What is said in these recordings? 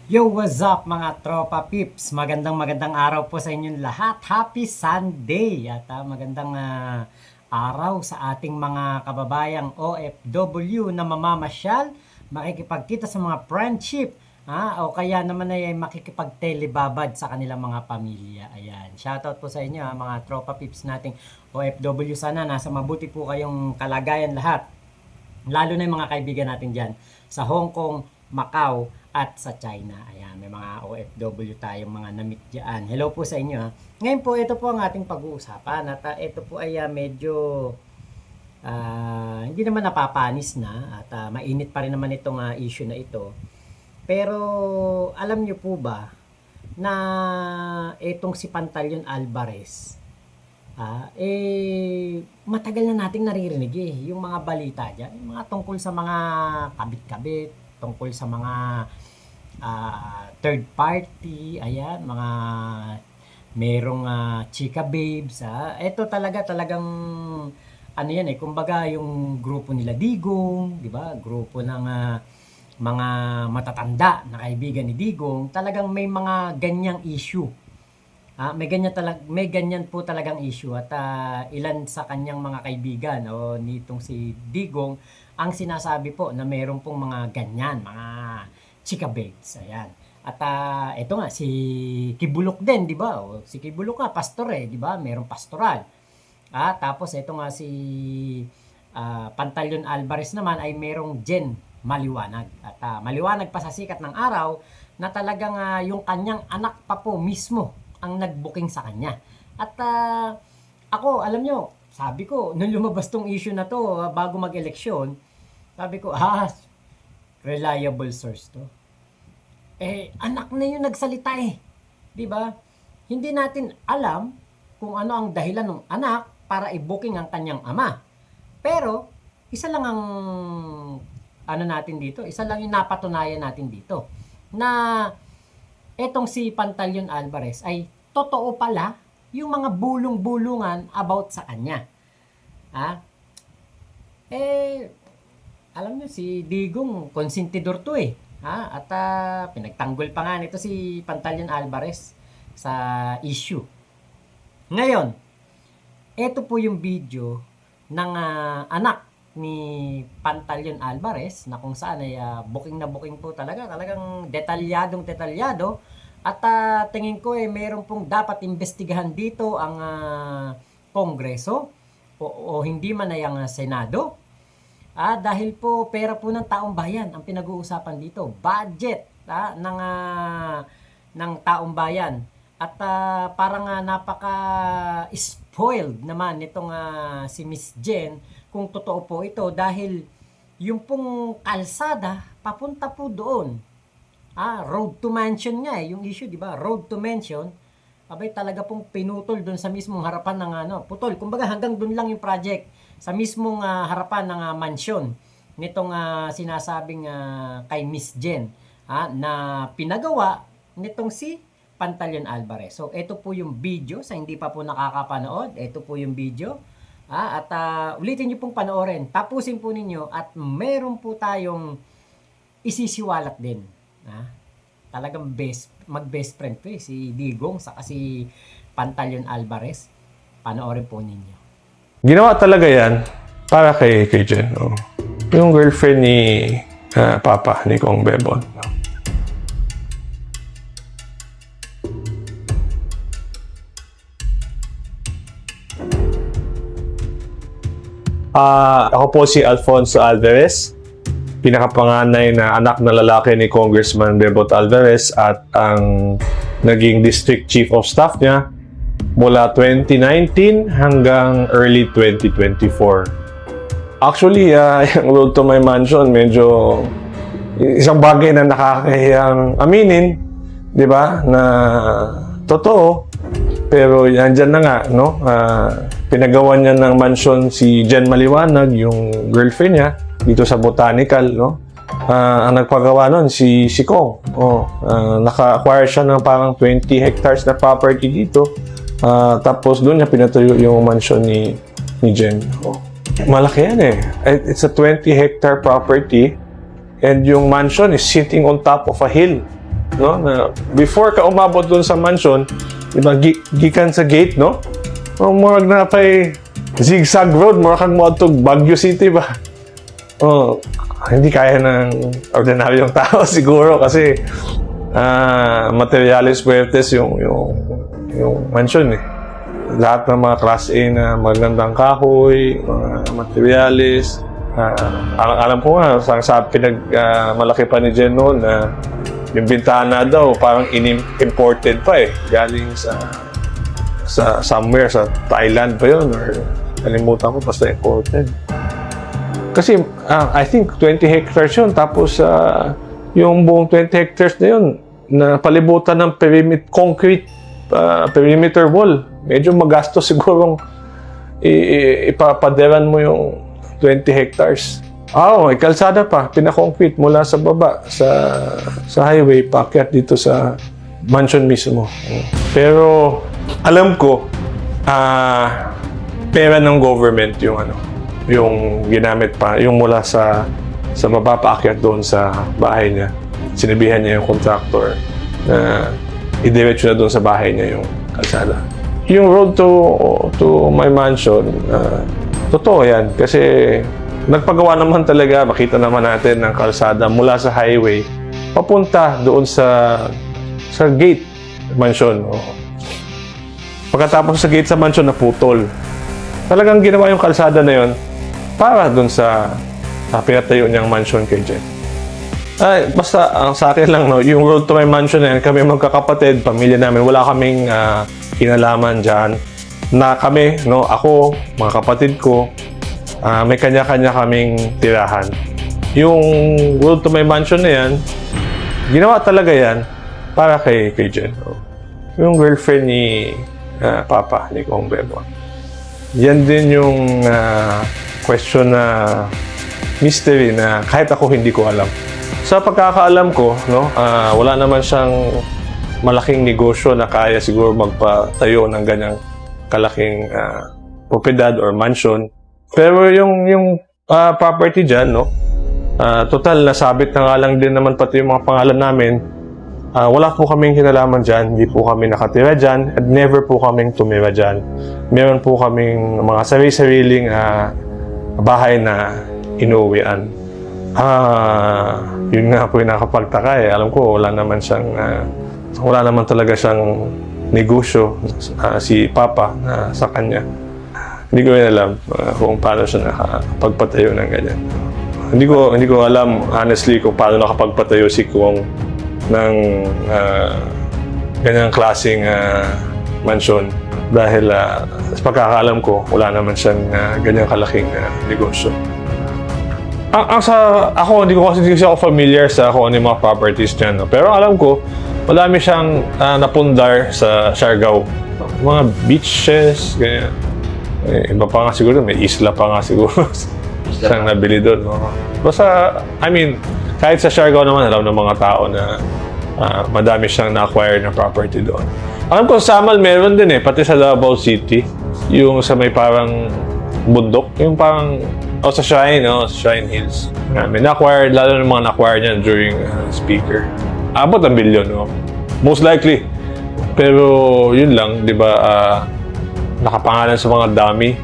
Yo, what's up mga tropa pips? Magandang araw po sa inyong lahat. Happy Sunday! At magandang araw sa ating mga kababayang OFW na mamamasyal, makikipagkita sa mga friendship, o kaya naman ay makikipagtelebabad sa kanilang mga pamilya. Ayan, shoutout po sa inyo mga tropa pips nating OFW. Sana nasa mabuti po kayong kalagayan lahat. Lalo na yung mga kaibigan natin dyan sa Hong Kong, Macau, at sa China. Ayan, may mga OFW tayong mga na-meet dyan. Hello po sa inyo. Ngayon po, ito po ang ating pag-uusapan. At ito po ay medyo hindi naman napapanis na. At mainit pa rin naman itong issue na ito. Pero alam nyo po ba na itong si Pantaleon Alvarez, matagal na nating naririnig yung mga balita dyan. Yung mga tungkol sa mga kabit-kabit, tungkol sa mga third party, ayan, mga merong chika babes, ito talagang ano yan kumbaga yung grupo nila Digong, di ba? Grupo ng mga matatanda na kaibigan ni Digong, talagang may mga ganyang issue. May ganyan po talagang issue at ilan sa kanyang mga kaibigan o nitong si Digong ang sinasabi po na meron pong mga ganyan, mga chika babes. Ayan. At ito nga si Kibulok din, di ba? O, si Kibulok nga pastor di ba? Merong pastoral. Tapos ito nga si Pantaleon Alvarez naman ay merong Jen Maliwanag. At maliwanag pa sa sikat ng araw na talagang yung kanyang anak pa po mismo ang nag-booking sa kanya. At ako, alam nyo, sabi ko, nung lumabas tong issue na to bago mag-eleksyon, sabi ko, reliable source to. Anak na yung nagsalita di ba? Hindi natin alam kung ano ang dahilan ng anak para i-booking ang kanyang ama. Pero, isa lang ang natin dito, isa lang yung napatunayan natin dito, na etong si Pantaleon Alvarez ay totoo pala yung mga bulong-bulungan about sa kanya. Alam nyo, si Digong, konsentidor to At pinagtanggol pa nga nito si Pantaleon Alvarez sa issue. Ngayon, ito po yung video ng anak ni Pantaleon Alvarez na kung saan ay booking na booking po talagang detalyado at tingin ko meron pong dapat investigahan dito ang Kongreso o hindi man ay ang Senado dahil po pera po ng taong bayan ang pinag-uusapan dito, budget ng taong bayan at parang napaka spoiled naman nitong si Miss Jen kung totoo po ito dahil yung pong kalsada papunta po doon. Road to mansion nga yung issue, di ba? Road to mansion. Abay talaga pong pinutol doon sa mismong harapan ng putol. Kumbaga hanggang doon lang yung project sa mismong harapan ng mansion nitong sinasabing kay Miss Jen na pinagawa nitong si Pantaleon Alvarez. So ito po yung video sa hindi pa po nakakapanood. Ito po yung video. At ulitin niyo pong panoorin. Tapusin po ninyo at meron po tayong isisiwalat din. Talagang mag-best friend to si Digong saka si Pantaleon Alvarez. Panoorin po ninyo. Ginawa talaga yan para kay Jen. Yung girlfriend ni Papa, ni Kong Bebon. Ako po si Alfonso Alvarez, pinakapanganay na anak na lalaki ni Congressman Bebot Alvarez at ang naging District Chief of Staff niya mula 2019 hanggang early 2024. Actually, yung road to my mansion, medyo isang bagay na nakakahiyang aminin, di ba, na totoo. Pero andyan na nga, no? Pinagawa niya ng mansion si Jen Maliwanag, yung girlfriend niya, dito sa Botanical, no? Ang nagpagawa nun, si Kong. Naka-acquire siya ng parang 20 hectares na property dito. Tapos doon niya pinatuyo yung mansion ni Jen. Malaki yan It's a 20 hectare property and yung mansion is sitting on top of a hill. no? Na before ka umabot doon sa mansion, di ba, gikan sa gate, no? Murag na pa'y zigzag road, murag kang mo to Baguio City ba? Oh, hindi kaya ng ordinaryong tao siguro kasi materialis puertes yung mansion eh. Lahat ng mga class A na magandang kahoy, mga materialis. Alam ko nga, malaki pa ni Jen noon na yung bintana daw parang imported pa eh. Galing sa somewhere, sa Thailand pa yun or kalimutan ko, basta imported. Kasi I think 20 hectares yun, tapos yung buong 20 hectares na yun, na palibutan ng concrete perimeter wall. Medyo magastos sigurong ipapaderan mo yung 20 hectares. May kalsada pa, pinakoncrete mula sa baba, sa highway, paakyat dito sa mansion mismo. Pero, alam ko, pera ng government yung ginamit pa, yung mula sa baba paakyat doon sa bahay niya. Sinabihan niya yung contractor na idiretso na doon sa bahay niya yung kalsada. Yung road to my mansion, totoo yan. Kasi nagpagawa naman talaga, makita naman natin ng kalsada mula sa highway, papunta doon sa gate mansion. Pagkatapos sa gate sa mansion, naputol. Talagang ginawa yung kalsada na yon para doon sa pinatayo niyang mansion kay Jen. Basta ang sa akin lang, no, yung road to my mansion na yan, kami magkakapatid, pamilya namin, wala kaming kinalaman dyan. Na kami, no, ako, mga kapatid ko, may kanya-kanya kaming tirahan. Yung road to my mansion na yan, ginawa talaga yan para kay Jen. Yung girlfriend ni Papa, ni Kong Bebo. Yan din yung question na mystery na kahit ako hindi ko alam. Sa pagkakaalam ko, no, wala naman siyang malaking negosyo na kaya siguro magpatayo ng ganyang kalaking propiedad or mansion. Pero yung property dyan, no, total nasabit na nga lang din naman pati yung mga pangalan namin. Wala po kaming kinalaman dyan, hindi po kami nakatira dyan, at never po kaming tumira dyan. Meron po kaming mga sarili-sariling bahay na inuwian. Yun nga po yung nakapagtaka eh. Alam ko, wala naman talaga siyang negosyo si Papa sa kanya. Hindi ko rin alam kung paano siya nakapagpatayo ng ganyan. Hindi ko alam, honestly, kung paano nakapagpatayo si Kong ng ganyang klaseng mansion. Dahil sa pagkakaalam ko, wala naman siyang ganyang kalaking negosyo. Ako, hindi kasi ako familiar sa kung ano yung mga properties niya. No? Pero alam ko, madami siyang napundar sa Siargao. Mga beaches, ganyan. Iba pa nga siguro, may isla pa nga siguro. Siyang nabili doon. No? Basta, kahit sa Siargao naman, alam ng mga tao na madami siyang na-acquire na property doon. Alam ko, sa Samal meron din pati sa Davao City. Yung sa may parang bundok, yung parang sa Shrine, sa Shrine Hills. May na-acquire, lalo ng mga na-acquire niya during speaker. Abot ang bilyon, no? Most likely. Pero yun lang, di ba, nakapangalan sa mga dami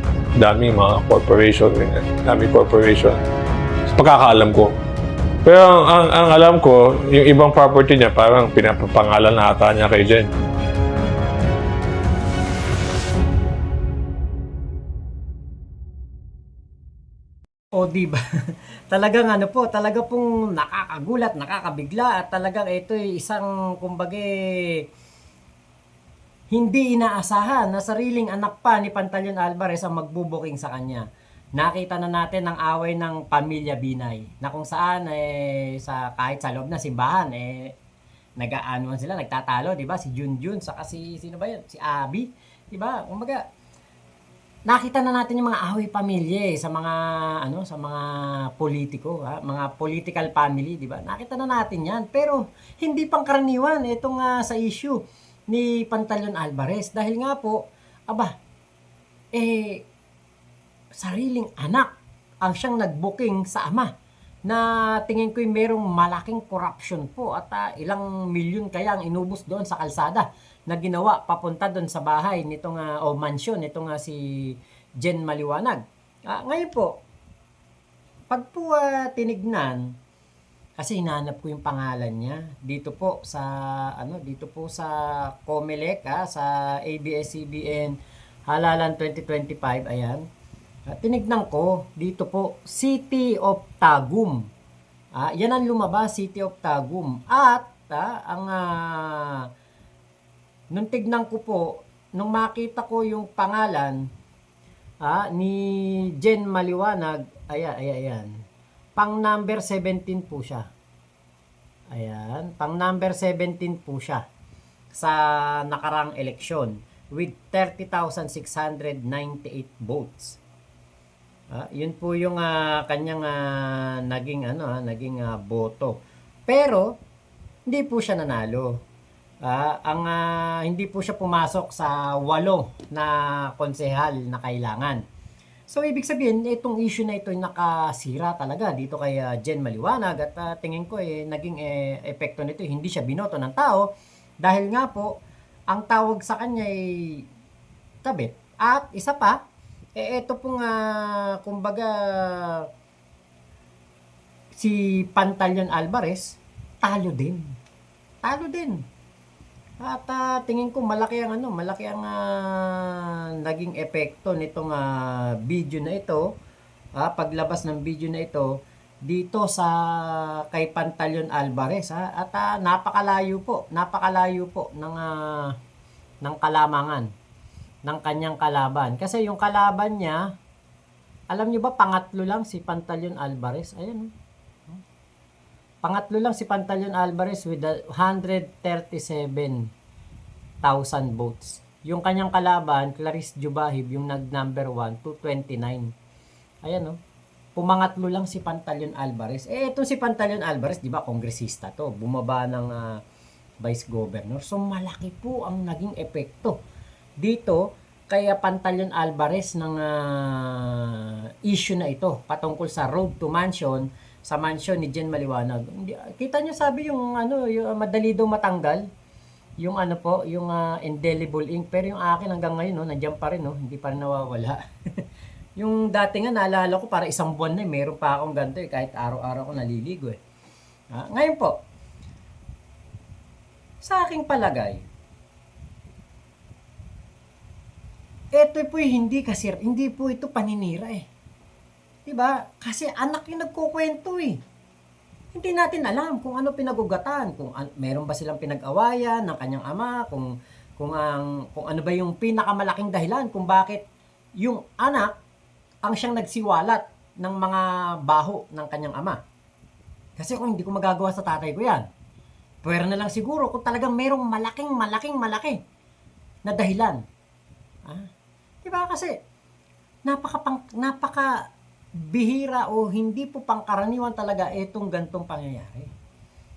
mga corporation, dami corporation. Sa pagkakaalam ko. Pero ang alam ko, yung ibang property niya, parang pinapapangalan na ata niya kay Jen. O di ba? Talagang talaga pong nakakagulat, nakakabigla at talagang ito ay isang kumbaga hindi inaasahan na sariling anak pa ni Pantaleon Alvarez ang magbubuking sa kanya. Nakita na natin ang away ng pamilya Binay na kung saan kahit sa loob ng simbahan nag-aanuan sila, nagtatalo, 'di ba? Si Junjun saka sino ba 'yun? Si Abby, 'di ba? Kumbaga nakita na natin yung mga away pamilya sa mga politiko, mga political family, 'di ba? Nakita na natin 'yan. Pero hindi pangkaraniwan itong sa issue ni Pantaleon Alvarez dahil nga po sariling anak ang siyang nag-booking sa ama na tingin ko merong malaking corruption po at ilang milyon kaya ang inubos doon sa kalsada na ginawa papunta doon sa bahay nitong o mansyon nitong si Jen Maliwanag. Ngayon po, pag po tinignan, kasi hinahanap ko yung pangalan niya dito po sa COMELEC sa ABS-CBN Halalan 2025, ayan. Tinignan ko dito po, City of Tagum. Yan ang lumabas, City of Tagum. At nung tignan ko po, nung makita ko yung pangalan ni Jen Maliwanag, ayan. Pang number 17 po siya. Ayan, pang number 17 po siya sa nakarang eleksyon with 30,698 votes. Yun po yung kanyang naging boto. Pero hindi po siya nanalo. Hindi po siya pumasok sa 8 na konsehal na kailangan. So ibig sabihin itong issue na ito ay nakasira talaga dito kay Jen Maliwanag at tingin ko naging epekto nito hindi siya binoto ng tao dahil nga po ang tawag sa kanya ay kabit. At isa pa, ito pong kumbaga si Pantaleon Alvarez, talo din. Talo din. At tingin ko malaki ang naging epekto nitong video na ito, paglabas ng video na ito dito sa kay Pantaleon Alvarez at napakalayo po ng kalamangan ng kanyang kalaban. Kasi yung kalaban niya, alam niyo ba pangatlo lang si Pantaleon Alvarez? Ayan. Pangatlo lang si Pantaleon Alvarez with 137,000 votes. Yung kanyang kalaban, Clarice Jubahib, yung nag-number 1, 229. Ayan, pumangatlo lang si Pantaleon Alvarez. Itong si Pantaleon Alvarez, di ba, kongresista to. Bumaba ng vice governor. So, malaki po ang naging epekto dito kaya Pantaleon Alvarez ng issue na ito patungkol sa road to mansion sa mansion ni Jen Maliwanag. Kita nyo sabi yung yung madali daw matanggal yung yung indelible ink, pero yung akin hanggang ngayon nandiyan pa rin hindi pa rin nawawala. Yung dati nga naalala ko para isang buwan na meron pa akong ganito kahit araw-araw ko naliligo ngayon po sa aking palagay ito po hindi po ito paninira diba? Kasi anak yung nagkukwento Hindi natin alam kung ano pinagugatan, kung meron ba silang pinag-awayan ng kanyang ama, kung ano ba yung pinakamalaking dahilan kung bakit yung anak ang siyang nagsiwalat ng mga baho ng kanyang ama. Kasi kung hindi ko magagawa sa tatay ko yan, pwera na lang siguro kung talagang merong malaking na dahilan. Diba? Kasi napaka bihira o hindi po pangkaraniwan talaga itong gantong pangyayari.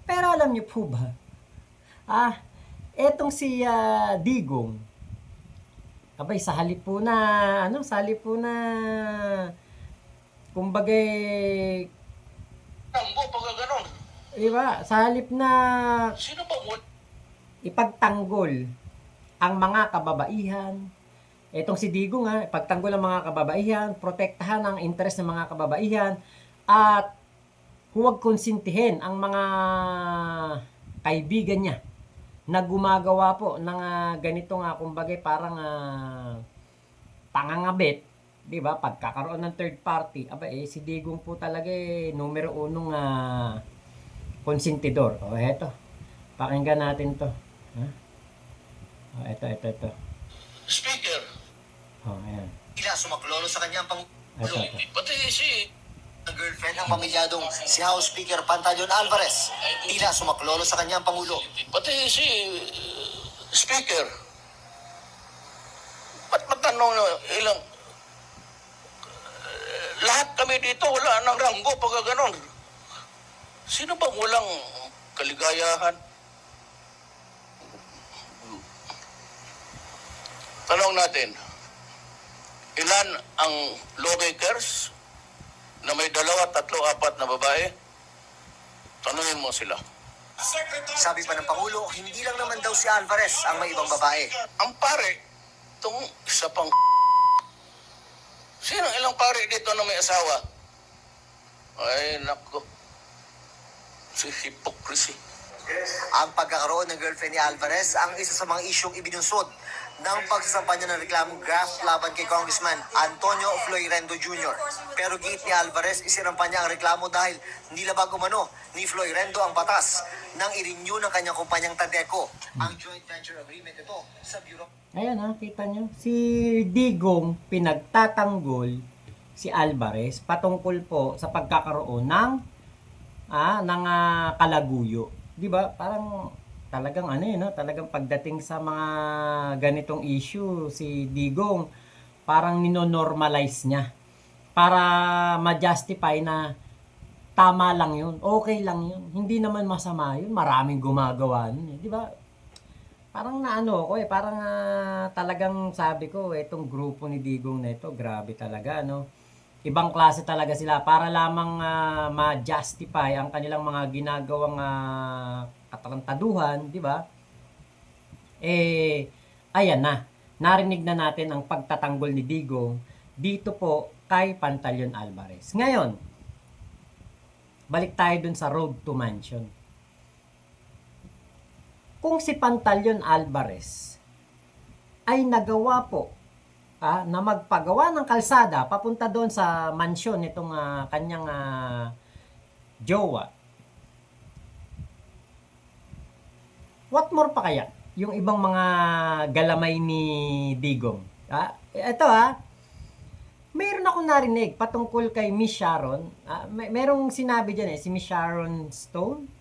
Pero alam niyo po ba, etong si Digong, abay sa halip po na kumbaga diba, sa halip na sino ba mo? ipagtanggol ang mga kababaihan. Etong si Digong ipagtanggol ang mga kababaihan, protektahan ang interes ng mga kababaihan at huwag konsintihin ang mga kaibigan niya na gumagawa po ng ganitong kumbaga parang pangangabit, 'di ba? Pagkakaroon ng third party, si Digong po talaga numero 1 konsentidor. Eto. Pakinggan natin 'to. Ito. Speaker. Ayan. Tila sumaklolo sa kanyang pangulo. Ito. Pati si Ang girlfriend ng pamilyadong si House Speaker Pantaleon Alvarez. Tila sumaklolo sa kanyang pangulo. pati si Speaker. Ba't matanong na ilang lahat kami dito wala nang ranggo pagka ganon. Sino bang walang kaligayahan? Tanong natin, ilan ang lawmakers na may 2, 3, 4 na babae, tanungin mo sila. Sabi pa ng Pangulo, hindi lang naman daw si Alvarez ang may ibang babae. Ang pare, itong isa pang sino ilang pare dito na may asawa? Ay, nako. Si hypocrisy. Ang pagkakaroon ng girlfriend ni Alvarez ang isa sa mga isyong ibinunsod ng pagsasampa niya ng reklamong graft laban kay Congressman Antonio Floyrendo Jr. Pero giit ni Alvarez, isirampa niya ang reklamo dahil nilabag umano ni Floyrendo ang batas nang i-renew ng kanyang kumpanyang Tadeco ang joint venture agreement ito sa Bureau. Ayan kita nyo. Si Digong pinagtatanggol si Alvarez patungkol po sa pagkakaroon ng kalaguyo. 'Di ba? Parang talagang talagang pagdating sa mga ganitong issue, si Digong parang nino-normalize niya para ma-justify na tama lang 'yun, okay lang 'yun. Hindi naman masama 'yun. Maraming gumagawa nun, 'di ba? Parang parang talagang sabi ko, itong grupo ni Digong na ito, grabe talaga, Ibang klase talaga sila para lamang ma-justify ang kanilang mga ginagawang katarantaduhan, di ba? Ayan na. Narinig na natin ang pagtatanggol ni Digong dito po kay Pantaleon Alvarez. Ngayon, balik tayo dun sa road to mansion. Kung si Pantaleon Alvarez ay nagawa po na magpagawa ng kalsada papunta doon sa mansyon nitong kanyang jowa, what more pa kaya yung ibang mga galamay ni Digong? Ito mayroon akong narinig patungkol kay Miss Sharon. Merong sinabi dyan si Miss Sharon Stone.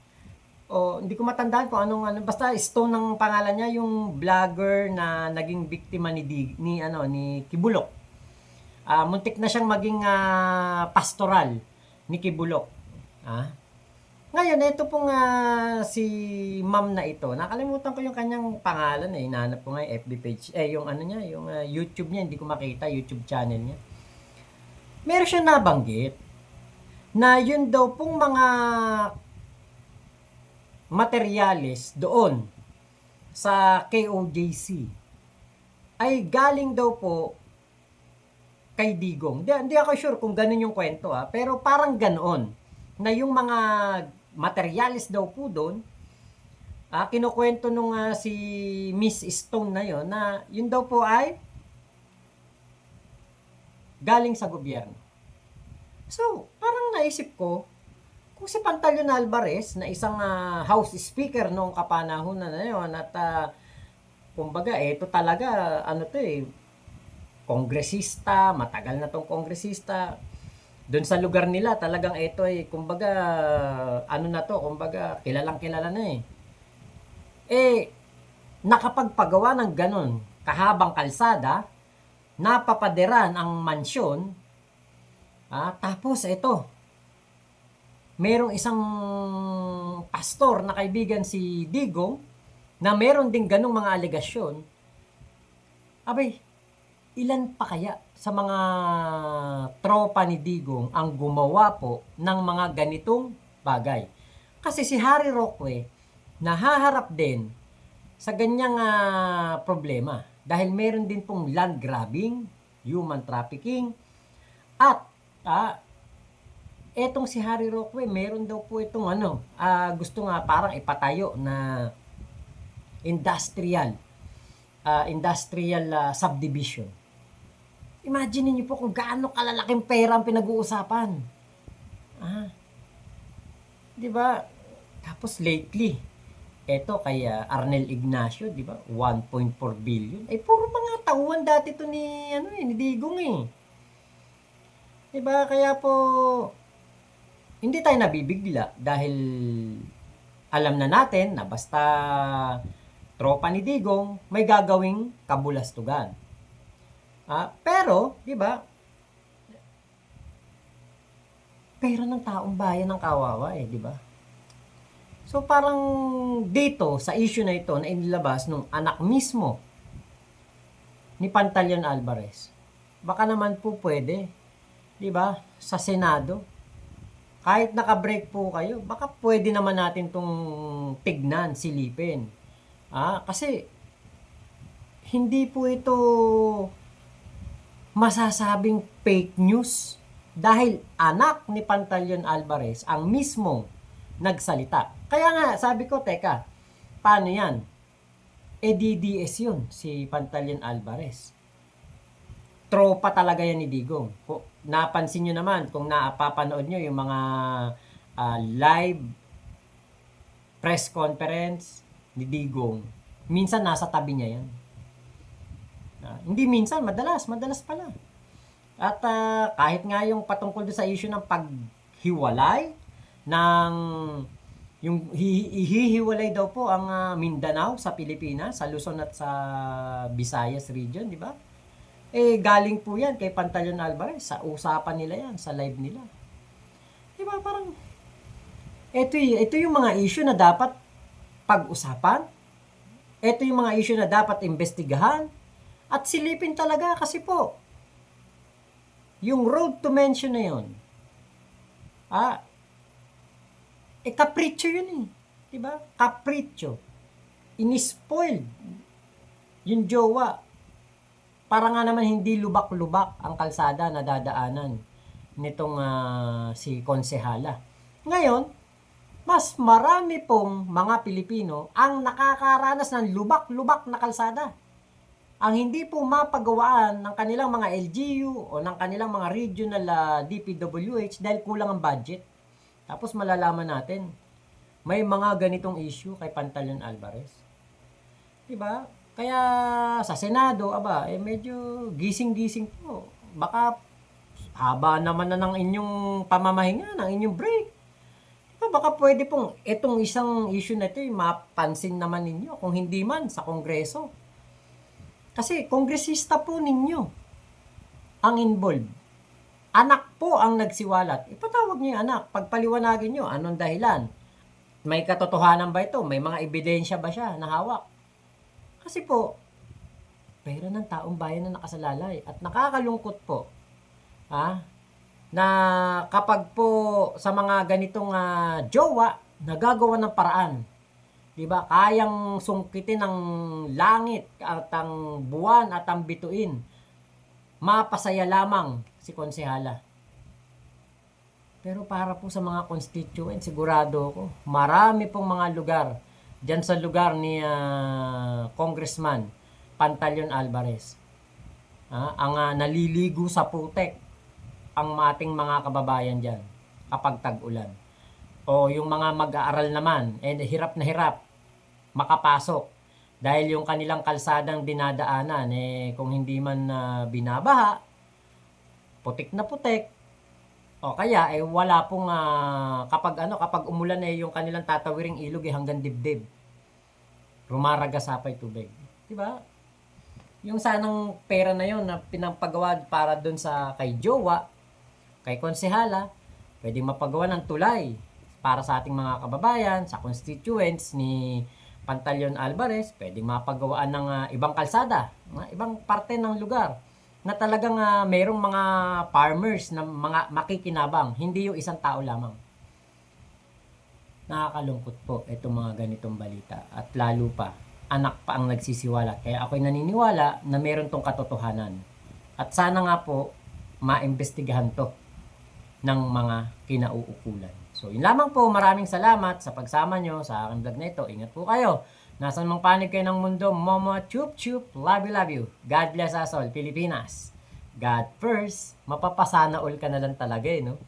O hindi ko matandaan kung anong basta Stone ng pangalan niya, yung vlogger na naging biktima ni Kibulok. Muntik na siyang maging pastoral ni Kibulok. Ngayon ito pong si ma'am na ito, nakalimutan ko yung kanyang pangalan hinahanap ko nga yung FB page, yung yung YouTube niya, hindi ko makita YouTube channel niya. Meron siyang nabanggit na yun daw pong mga materyales doon sa KOJC ay galing daw po kay Digong. Hindi ako sure kung ganun yung kwento pero parang ganoon na yung mga materyales daw po doon kinukwento nung si Miss Stone na yon na yun daw po ay galing sa gobyerno. So, parang naisip ko, kung si Pantaleon Alvarez na isang House Speaker noong kapanahon na yun at kumbaga ito talaga kongresista, matagal na tong kongresista. Doon sa lugar nila talagang ito kumbaga kumbaga kilalang kilala na nakapagpagawa ng ganon kahabang kalsada, napapaderan ang mansyon, tapos ito merong isang pastor na kaibigan si Digong na meron ding ganung mga alegasyon. Abay, ilan pa kaya sa mga tropa ni Digong ang gumawa po ng mga ganitong bagay? Kasi si Harry Roque nahaharap din sa ganyang problema dahil meron din pong land grabbing, human trafficking, at etong si Harry Roque, meron daw po itong gusto nga parang ipatayo na industrial subdivision. Imagine niyo po kung gaano kalalaking pera ang pinag-uusapan. 'Di ba? Tapos lately, eto kay Arnel Ignacio, 'di ba? 1.4 billion. Puro mga tauhan dati to ni Digong 'Di ba? Kaya po hindi tayo nabibigla dahil alam na natin na basta tropa ni Digong may gagawing kabulastugan. Pero, di ba? Pera ng taong bayan ng kawawa di ba? So parang dito sa issue na ito na inilabas nung anak mismo ni Pantaleon Alvarez, baka naman po pwede 'Di ba? Sa Senado. Kahit naka-break po kayo, baka pwede naman natin tong tignan, silipin. Kasi hindi po ito masasabing fake news dahil anak ni Pantaleon Alvarez ang mismong nagsalita. Kaya nga, sabi ko, teka, paano yan? DDS yun, si Pantaleon Alvarez. Tropa talaga yan ni Digong. Napansin nyo naman, kung napapanood nyo yung mga live press conference ni Digong, minsan nasa tabi niya yan. Hindi minsan, madalas pala. At kahit nga yung patungkol sa issue ng paghiwalay ng yung hihiwalay daw po ang Mindanao sa Pilipinas, sa Luzon at sa Visayas region, di ba? Galing po yan kay Pantaleon Alvarez. Sa usapan nila yan, sa live nila. Di ba? Parang, ito yung mga issue na dapat pag-usapan. Ito yung mga issue na dapat investigahan. At silipin talaga kasi po, yung road to mention na yun, kapritsyo yun eh. Diba? Kapritsyo. Inispoiled yung jowa. Para nga naman hindi lubak-lubak ang kalsada na dadaanan nitong si Konsehala. Ngayon, mas marami pong mga Pilipino ang nakakaranas ng lubak-lubak na kalsada. Ang hindi po mapagawaan ng kanilang mga LGU o ng kanilang mga regional DPWH dahil kulang ang budget. Tapos malalaman natin, may mga ganitong issue kay Pantaleon Alvarez. Diba? Kaya sa Senado, medyo gising-gising po. Baka haba naman na ng inyong pamamahinga, ng inyong break. Diba? Baka pwede pong itong isang issue na ito, mapansin naman ninyo. Kung hindi man, sa Kongreso. Kasi kongresista po ninyo ang involved. Anak po ang nagsiwalat. Ipatawag niyo yung anak. Pagpaliwanagin niyo, anong dahilan? May katotohanan ba ito? May mga ebidensya ba siya na hawak? Kasi po, pera ng taong bayan na nakasalalay. At nakakalungkot po, na kapag po sa mga ganitong jowa, nagagawa ng paraan. Diba? Kayang sungkitin ng langit at ang buwan at ang bituin. Mapasaya lamang si Konsehala. Pero para po sa mga constituent, sigurado ko, marami pong mga lugar dyan sa lugar ni Congressman Pantaleon Alvarez. Ang naliligo sa putek ang ating mga kababayan dyan kapag tag-ulan. O yung mga mag-aaral naman, hirap na hirap makapasok dahil yung kanilang kalsadang dinadaanan kung hindi man binabaha, putik na putik, o kaya wala pong kapag umulan yung kanilang tatawiring ilog hanggang dibdib. Rumaragasapay tubig. 'Di ba? Yung sanang pera na yon na pinapagawa para doon sa kay jowa, kay Konsehala, pwedeng mapagawa ng tulay para sa ating mga kababayan, sa constituents ni Pantaleon Alvarez, pwedeng mapagawaan ng ibang kalsada, ibang parte ng lugar na talagang mayroong mga farmers na mga makikinabang, hindi yung isang tao lamang. Nakakalungkot po itong mga ganitong balita at lalo pa, anak pa ang nagsisiwala. Kaya ako'y naniniwala na mayroon tong katotohanan. At sana nga po, maimbestigahan to ng mga kinauukulan. So, yun lamang po. Maraming salamat sa pagsama nyo sa aking vlog na ito. Ingat po kayo. Nasaan mang panig kayo ng mundo, Momo Chup Chup, love you, love you. God bless us all, Pilipinas. God first. Mapapasana all ka na lang talaga no?